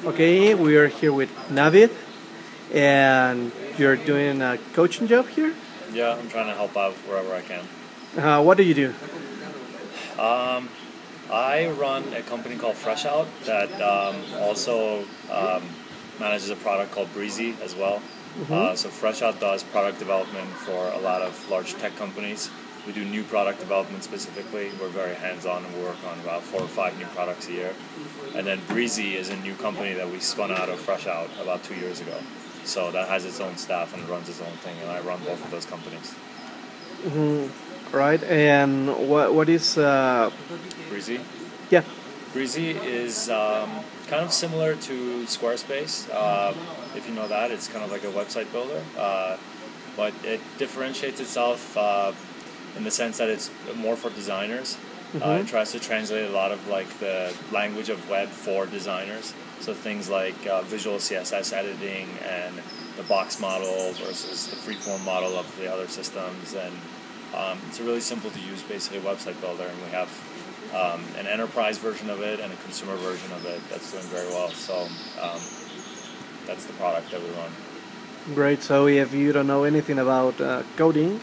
Okay, we are here with Navid, and you're doing a coaching job here? Yeah, I'm trying to help out wherever I can. What do you do? I run a company called Freshout that also manages a product called Breezi as well. So Freshout does product development for a lot of large tech companies. We do new product development specifically. We're very hands-on and we work on about 4 or 5 new products a year. And then Breezi is a new company that we spun out of Freshout about 2 years ago. So that has its own staff and runs its own thing, and I run both of those companies. Right, and what is... Breezi? Yeah. Breezi is kind of similar to Squarespace. If you know that, it's kind of like a website builder. But it differentiates itself in the sense that it's more for designers. It tries to translate a lot of like the language of web for designers. So things like visual CSS editing and the box model versus the freeform model of the other systems. And it's a really simple to use, basically, website builder. And we have an enterprise version of it and a consumer version of it that's doing very well. So that's the product that we run. Great, so if you don't know anything about coding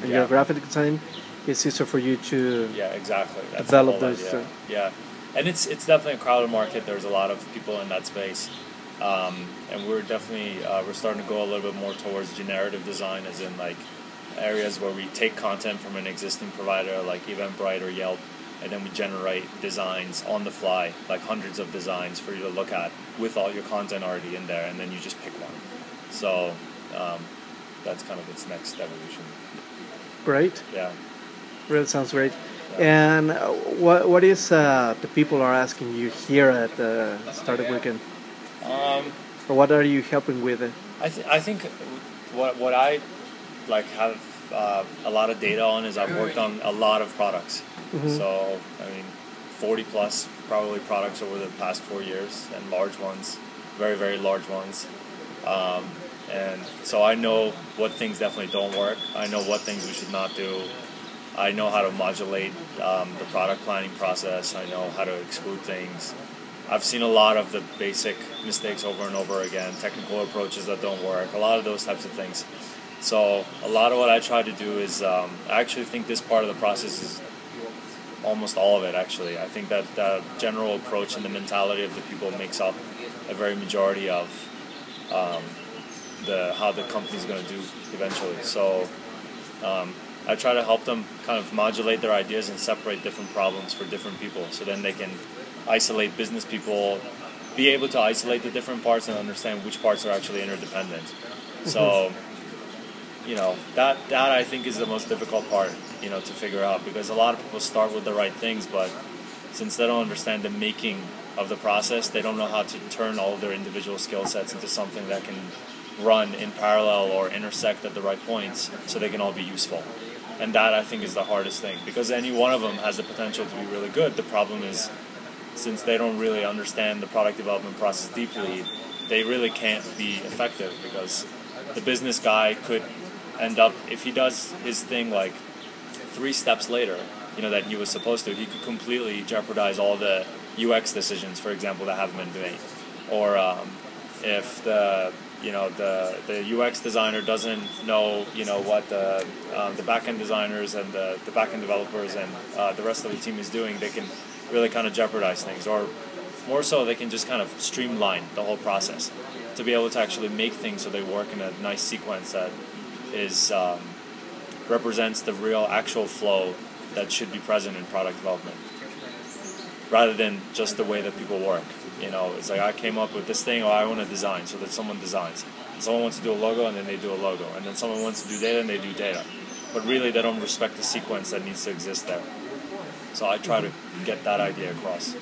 and your graphic design, it's easier for you to exactly. That's develop the whole those. idea. Yeah, and it's definitely a crowded market. There's a lot of people in that space, and we're definitely we're starting to go a little bit more towards generative design, as in like areas where we take content from an existing provider like Eventbrite or Yelp, and then we generate designs on the fly, like hundreds of designs for you to look at with all your content already in there, and then you just pick one. So that's kind of its next evolution. Great. Yeah. Really sounds great. Yeah. And what is the people are asking you here at the Startup Weekend? Or what are you helping with? I think what I like have a lot of data on is I've worked on a lot of products. So I mean, 40 plus probably products over the past 4 years, and large ones, very, very large ones. And so I know what things definitely don't work. I know what things we should not do. I know how to modulate the product planning process. I know how to exclude things. I've seen a lot of the basic mistakes over and over again, technical approaches that don't work, a lot of those types of things. So a lot of what I try to do is, I actually think this part of the process is almost all of it, actually. I think that the general approach and the mentality of the people makes up a very majority of how the company's going to do eventually. So I try to help them kind of modulate their ideas and separate different problems for different people, so then they can isolate business people, be able to isolate the different parts and understand which parts are actually interdependent. So, you know, that I think is the most difficult part, you know, to figure out, because a lot of people start with the right things, but since they don't understand the making of the process, they don't know how to turn all of their individual skill sets into something that can run in parallel or intersect at the right points so they can all be useful. And that, I think, is the hardest thing, because any one of them has the potential to be really good. The problem is, since they don't really understand the product development process deeply, they really can't be effective, because the business guy could end up, if he does his thing like 3 steps later, you know, that he was supposed to, he could completely jeopardize all the UX decisions, for example, that haven't been made. Or if the UX designer doesn't know, you know, what the back-end designers and the back-end developers and the rest of the team is doing, they can really kind of jeopardize things. Or more so, they can just kind of streamline the whole process to be able to actually make things so they work in a nice sequence that is represents the real actual flow that should be present in product development, rather than just the way that people work. You know, it's like, I came up with this thing, or I want to design, so that someone designs. And someone wants to do a logo, and then they do a logo. And then someone wants to do data, and they do data. But really, they don't respect the sequence that needs to exist there. So I try to get that idea across.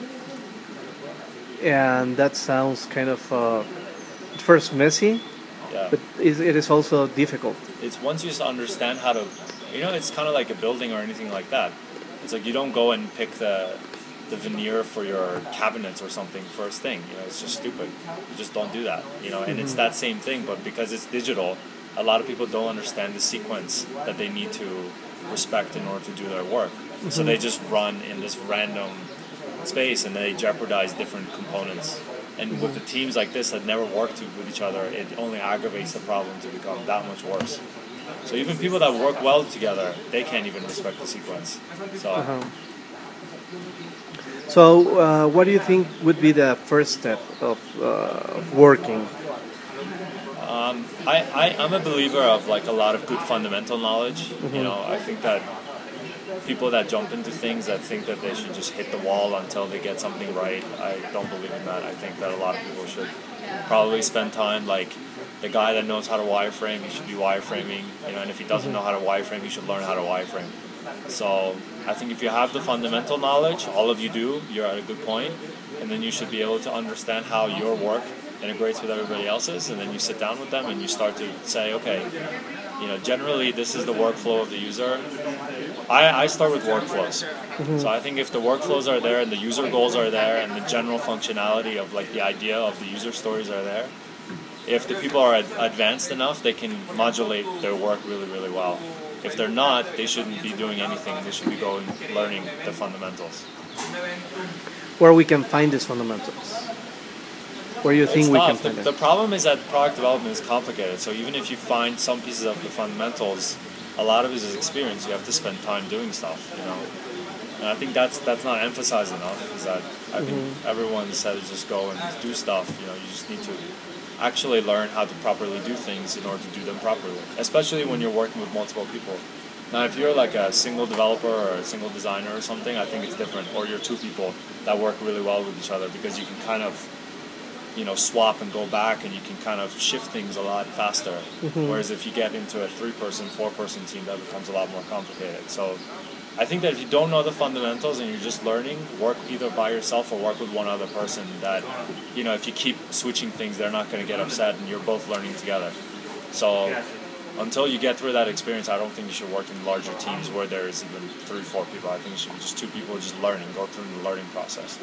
And that sounds kind of, at first, messy, but it is also difficult. It's once you understand how to, you know, it's kind of like a building or anything like that. It's like you don't go and pick the veneer for your cabinets or something first thing, you know, it's just stupid. You just don't do that, you know, and it's that same thing, but because it's digital, a lot of people don't understand the sequence that they need to respect in order to do their work. So they just run in this random space and they jeopardize different components And with the teams like this that never work with each other, it only aggravates the problem to become that much worse. So even people that work well together, they can't even respect the sequence. So, So what do you think would be the first step of working? I'm a believer of like a lot of good fundamental knowledge. You know, I think that people that jump into things that think that they should just hit the wall until they get something right, I don't believe in that. I think that a lot of people should probably spend time, like the guy that knows how to wireframe, he should be wireframing, you know, and if he doesn't know how to wireframe, he should learn how to wireframe. So I think if you have the fundamental knowledge, all of you do, you're at a good point, and then you should be able to understand how your work integrates with everybody else's, and then you sit down with them and you start to say, okay, you know, generally this is the workflow of the user. I start with workflows. So I think if the workflows are there and the user goals are there and the general functionality of like the idea of the user stories are there, if the people are advanced enough, they can modulate their work really, really well. If they're not, they shouldn't be doing anything. They should be learning the fundamentals. Where we can find these fundamentals? Where you think we can find the problem is that product development is complicated. So even if you find some pieces of the fundamentals, a lot of it is experience. You have to spend time doing stuff, you know. And I think that's not emphasized enough. Is that I think everyone said just go and do stuff. You know, you just need to actually learn how to properly do things in order to do them properly. Especially when you're working with multiple people. Now, if you're like a single developer or a single designer or something, I think it's different. Or you're two people that work really well with each other because you can kind of, you know, swap and go back and you can kind of shift things a lot faster. Whereas if you get into a 3-person, 4-person team, that becomes a lot more complicated. So I think that if you don't know the fundamentals and you're just learning, work either by yourself or work with one other person that, you know, if you keep switching things, they're not going to get upset and you're both learning together. So until you get through that experience, I don't think you should work in larger teams where there's even 3-4 people. I think it should be just 2 people just learning, go through the learning process.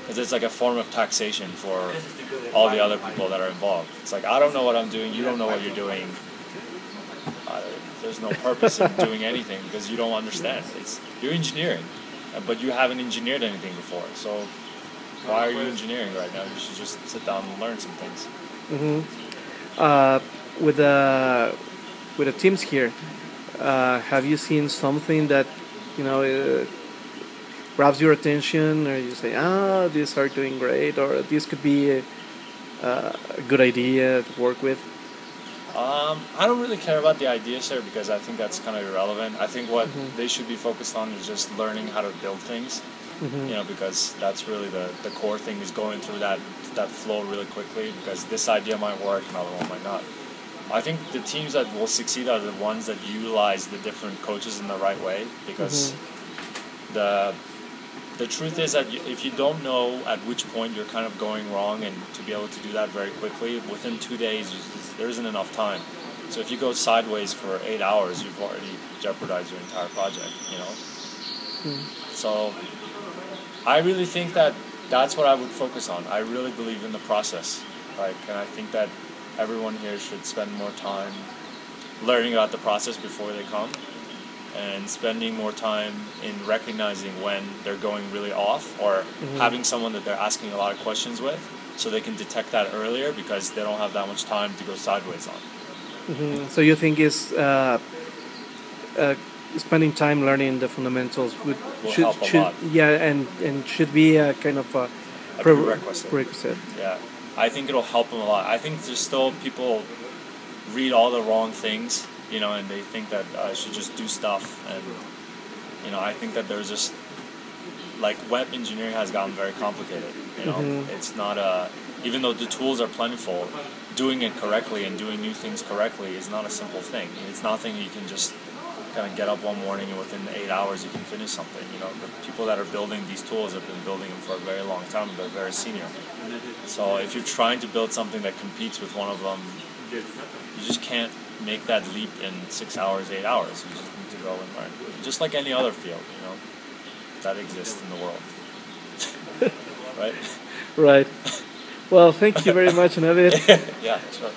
Because it's like a form of taxation for all the other people that are involved. It's like, I don't know what I'm doing, you don't know what you're doing. There's no purpose in doing anything because you don't understand. You're engineering, but you haven't engineered anything before. So why are you engineering right now? You should just sit down and learn some things. With the teams here, have you seen something that, you know, grabs your attention, or you say, these are doing great, or this could be a good idea to work with? I don't really care about the ideas here because I think that's kind of irrelevant. I think what they should be focused on is just learning how to build things, you know, because that's really the core thing, is going through that flow really quickly, because this idea might work, another one might not. I think the teams that will succeed are the ones that utilize the different coaches in the right way, because the truth is that if you don't know at which point you're kind of going wrong, and to be able to do that very quickly, within 2 days, there isn't enough time. So if you go sideways for 8 hours, you've already jeopardized your entire project, you know? So I really think that that's what I would focus on. I really believe in the process. And I think that everyone here should spend more time learning about the process before they come, and spending more time in recognizing when they're going really off, or having someone that they're asking a lot of questions with, so they can detect that earlier, because they don't have that much time to go sideways on. So you think spending time learning the fundamentals will help a lot. Yeah, and should be a kind of a prerequisite. Yeah, I think it'll help them a lot. I think there's still people read all the wrong things, you know, and they think that I should just do stuff. And, you know, I think that there's just, like, web engineering has gotten very complicated, you know. It's not even though the tools are plentiful, doing it correctly and doing new things correctly is not a simple thing. It's nothing you can just kind of get up one morning and within 8 hours you can finish something. You know, the people that are building these tools have been building them for a very long time, and they're very senior. So if you're trying to build something that competes with one of them, you just can't make that leap in 6 hours, 8 hours. You just need to go and learn. Just like any other field, you know, that exists in the world. Right? Right. Well, thank you very much, Navid. Yeah, sure.